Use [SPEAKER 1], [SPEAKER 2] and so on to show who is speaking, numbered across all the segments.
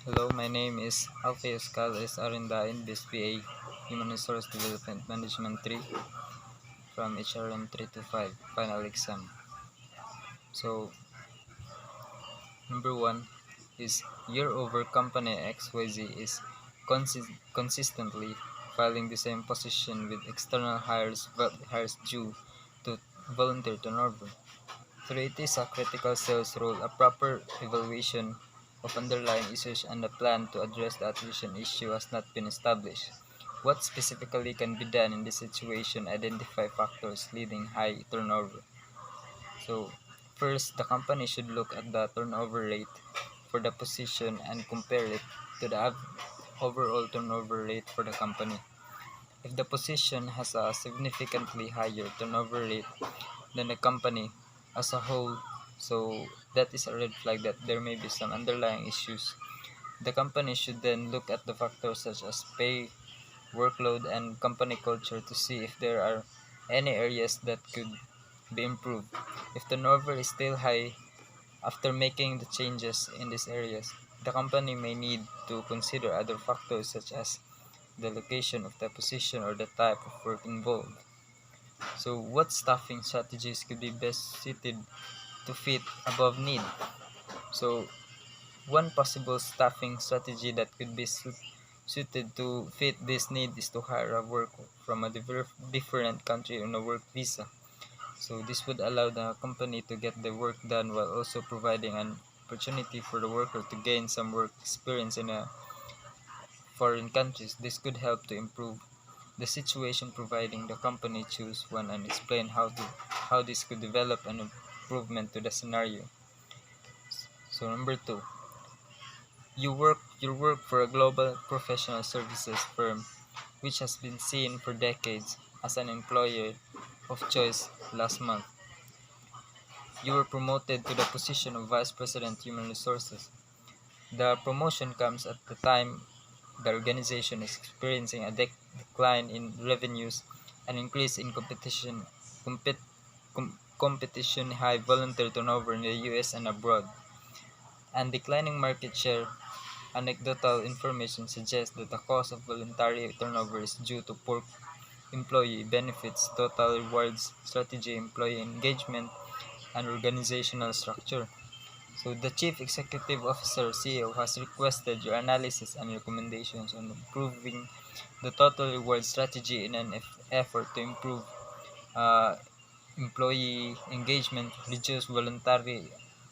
[SPEAKER 1] Hello, my name is Alpheus Carlos Arinda in BSPA Human Resource Development Management 3 from HRM325 Final Exam. So, number one is year over company XYZ is consistently filing the same position with external hires due to volunteer turnover. So it is a critical sales role. A proper evaluation of underlying issues and a plan to address the attrition issue has not been established. What specifically can be done in this situation? Identify factors leading high turnover. So, first, the company should look at the turnover rate for the position and compare it to the overall turnover rate for the company. If the position has a significantly higher turnover rate than the company as a whole, so that is a red flag that there may be some underlying issues. The company should then look at the factors such as pay, workload, and company culture to see if there are any areas that could be improved. If turnover is still high after making the changes in these areas, the company may need to consider other factors such as the location of the position or the type of work involved. So, what staffing strategies could be best suited to fit above need? So, one possible staffing strategy that could be suited to fit this need is to hire a worker from a different country on a work visa. So, this would allow the company to get the work done while also providing an opportunity for the worker to gain some work experience in a foreign countries. This could help to improve the situation, providing the company choose one and explain how this could develop an improvement to the scenario. So number two, you work for a global professional services firm which has been seen for decades as an employer of choice. Last month, you were promoted to the position of Vice President Human Resources. The promotion comes at the time the organization is experiencing a decline in revenues, an increase in competition, high volunteer turnover in the US and abroad, and declining market share. Anecdotal information suggests that the cause of voluntary turnover is due to poor employee benefits, total rewards strategy, employee engagement, and organizational structure. So the Chief Executive Officer (CEO) has requested your analysis and recommendations on improving the total reward strategy in an effort to improve uh, employee engagement, reduce voluntary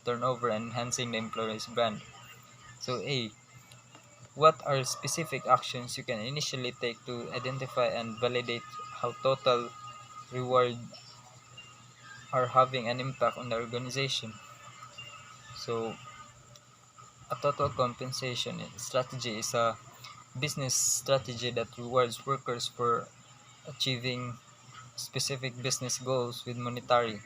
[SPEAKER 1] turnover, and enhancing the employer's brand. So A, what are specific actions you can initially take to identify and validate how total reward are having an impact on the organization? So a total compensation strategy is a business strategy that rewards workers for achieving specific business goals with monetary,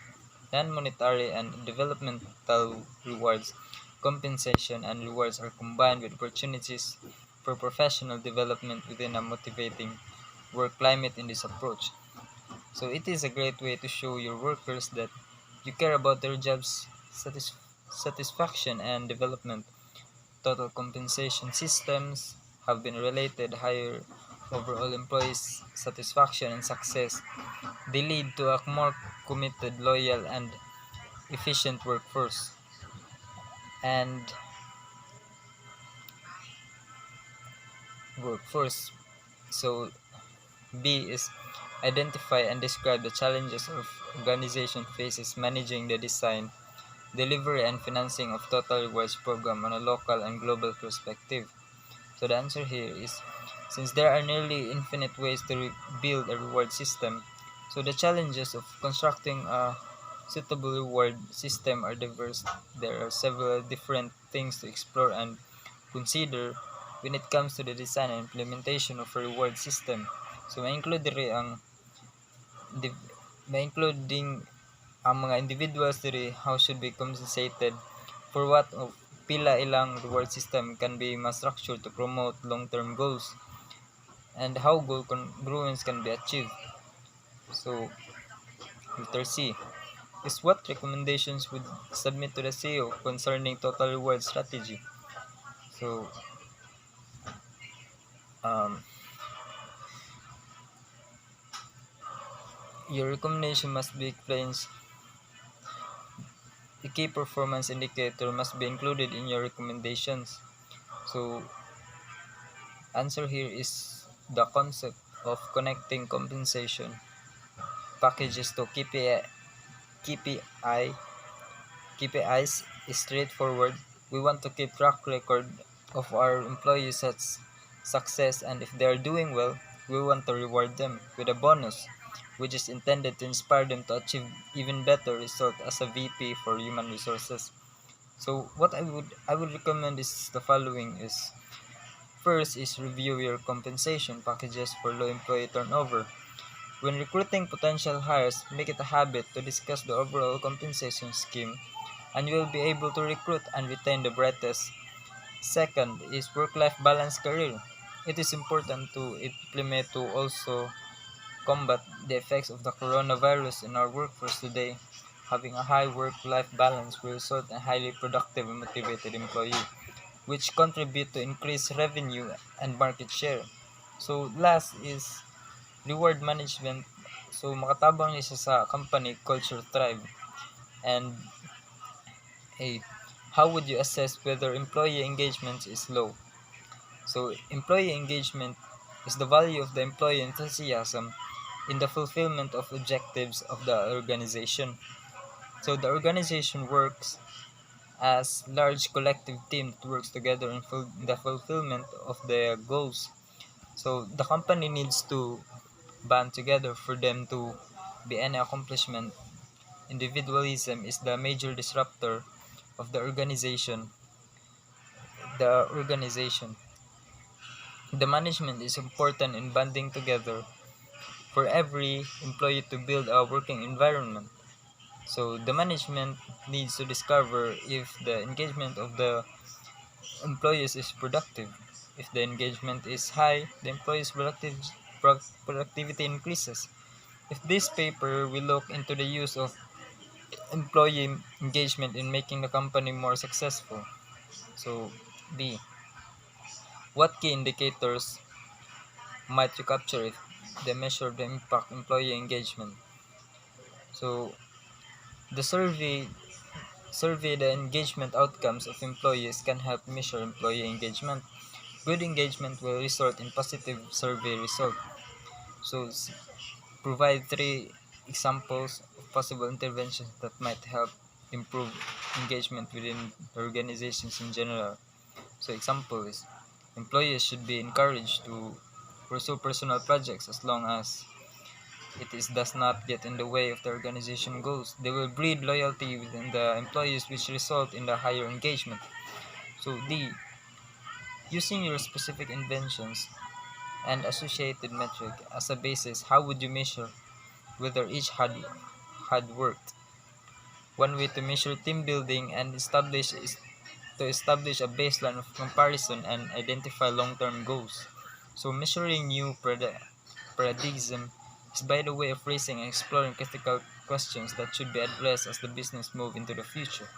[SPEAKER 1] non-monetary, and developmental rewards. Compensation and rewards are combined with opportunities for professional development within a motivating work climate in this approach. So it is a great way to show your workers that you care about their job's satisfaction and development. Total compensation systems have been related higher overall employees' satisfaction and success. They lead to a more committed, loyal, and efficient and workforce. So B is identify and describe the challenges of organization faces managing the design, delivery, and financing of total rewards program on a local and global perspective. So the answer here is, since there are nearly infinite ways to build a reward system, so the challenges of constructing a suitable reward system are diverse. There are several different things to explore and consider when it comes to the design and implementation of a reward system. So may-include diri ang may-including ang mga individuals diri how should be compensated for what of pila ilang reward system can be structured to promote long-term goals and how goal congruence can be achieved. So letter C is what recommendations would submit to the CEO concerning total reward strategy. So um, your recommendation must be explains. The key performance indicator must be included in your recommendations. So answer here is the concept of connecting compensation packages to KPI KPIs is straightforward. We want to keep track record of our employees' success, and if they are doing well, we want to reward them with a bonus, which is intended to inspire them to achieve even better result as a VP for human resources. So what I would recommend is the following is first is review your compensation packages for low employee turnover. When recruiting potential hires, make it a habit to discuss the overall compensation scheme and you will be able to recruit and retain the brightest. Second is work-life balance career. It is important to implement to also combat the effects of the coronavirus in our workforce today. Having a high work-life balance will result in a highly productive and motivated employee, which contribute to increased revenue and market share. So last is reward management. So makatabang niya siya sa company culture thrive. And a how would you assess whether employee engagement is low? So employee engagement is the value of the employee enthusiasm in the fulfillment of objectives of the organization. So the organization works as large collective team that works together in the fulfillment of their goals. So the company needs to band together for them to be any accomplishment. Individualism is the major disruptor of the organization. The organization. The management is important in banding together for every employee to build a working environment. So the management needs to discover if the engagement of the employees is productive. If the engagement is high, the employees' productivity increases. If this paper will look into the use of employee engagement in making the company more successful. So B. What key indicators might you capture if they measure the impact employee engagement? So the survey the engagement outcomes of employees can help measure employee engagement. Good engagement will result in positive survey result. So provide three examples of possible interventions that might help improve engagement within organizations in general. So example is employees should be encouraged to pursue personal projects as long as does not get in the way of the organization goals. They will breed loyalty within the employees which result in the higher engagement. So D. Using your specific inventions and associated metric as a basis, how would you measure whether each had worked? One way to measure team building and establish is to establish a baseline of comparison and identify long-term goals. So measuring new paradigm is by the way of raising and exploring critical questions that should be addressed as the business move into the future.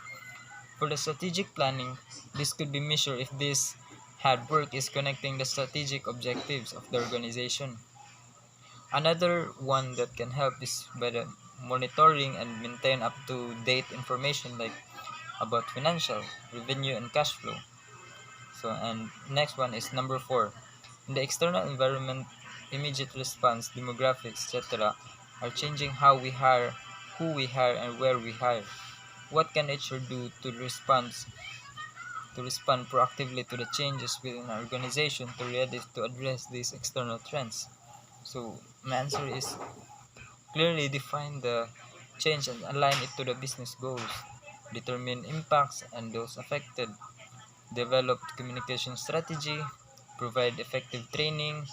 [SPEAKER 1] For the strategic planning, this could be measured if this hard work is connecting the strategic objectives of the organization. Another one that can help is by the monitoring and maintain up-to-date information like about financial, revenue, and cash flow. So, and next one is number 4. In the external environment, immediate response, demographics, etc. are changing how we hire, who we hire, and where we hire. What can HR do to respond proactively to the changes within our organization to address these external trends? So, my answer is clearly define the change and align it to the business goals. Determine impacts and those affected. Develop communication strategy. Provide effective training.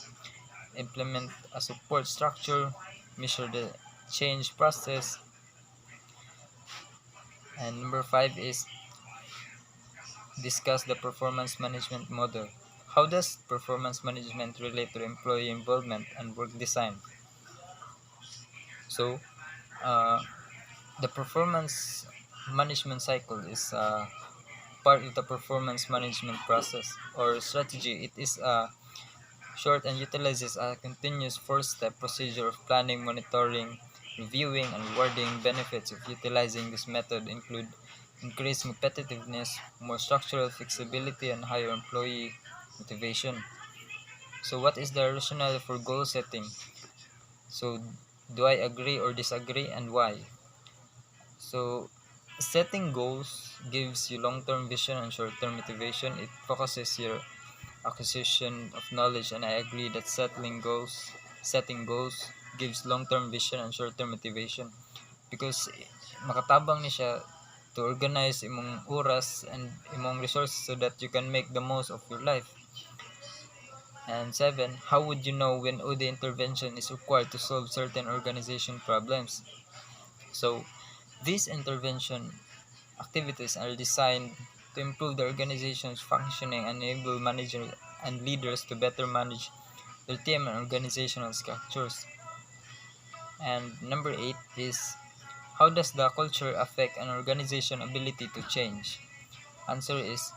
[SPEAKER 1] Implement a support structure. Measure the change process. And number 5 is discuss the performance management model. How does performance management relate to employee involvement and work design? So, uh, the performance management cycle is part of the performance management process or strategy. It is a short and utilizes a continuous four-step procedure of planning, monitoring, reviewing, and rewarding. Benefits of utilizing this method include increased competitiveness, more structural flexibility, and higher employee motivation. So what is the rationale for goal setting? So do I agree or disagree, and why? So setting goals gives you long-term vision and short-term motivation. It focuses your acquisition of knowledge, and I agree that setting goals gives long-term vision and short-term motivation because makatabang ni siya to organize imong oras and imong resources so that you can make the most of your life. And 7, how would you know when OD intervention is required to solve certain organization problems? So these intervention activities are designed to improve the organization's functioning and enable managers and leaders to better manage their team and organizational structures. And number 8 is, how does the culture affect an organization's ability to change? Answer is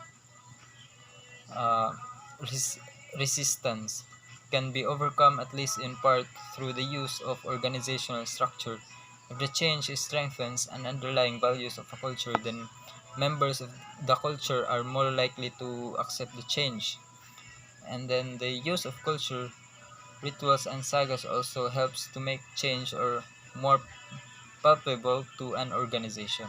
[SPEAKER 1] uh, res- resistance can be overcome at least in part through the use of organizational structure. If the change strengthens and underlying values of a culture, then members of the culture are more likely to accept the change. And then the use of culture, rituals, and sagas also helps to make change or more palpable to an organization.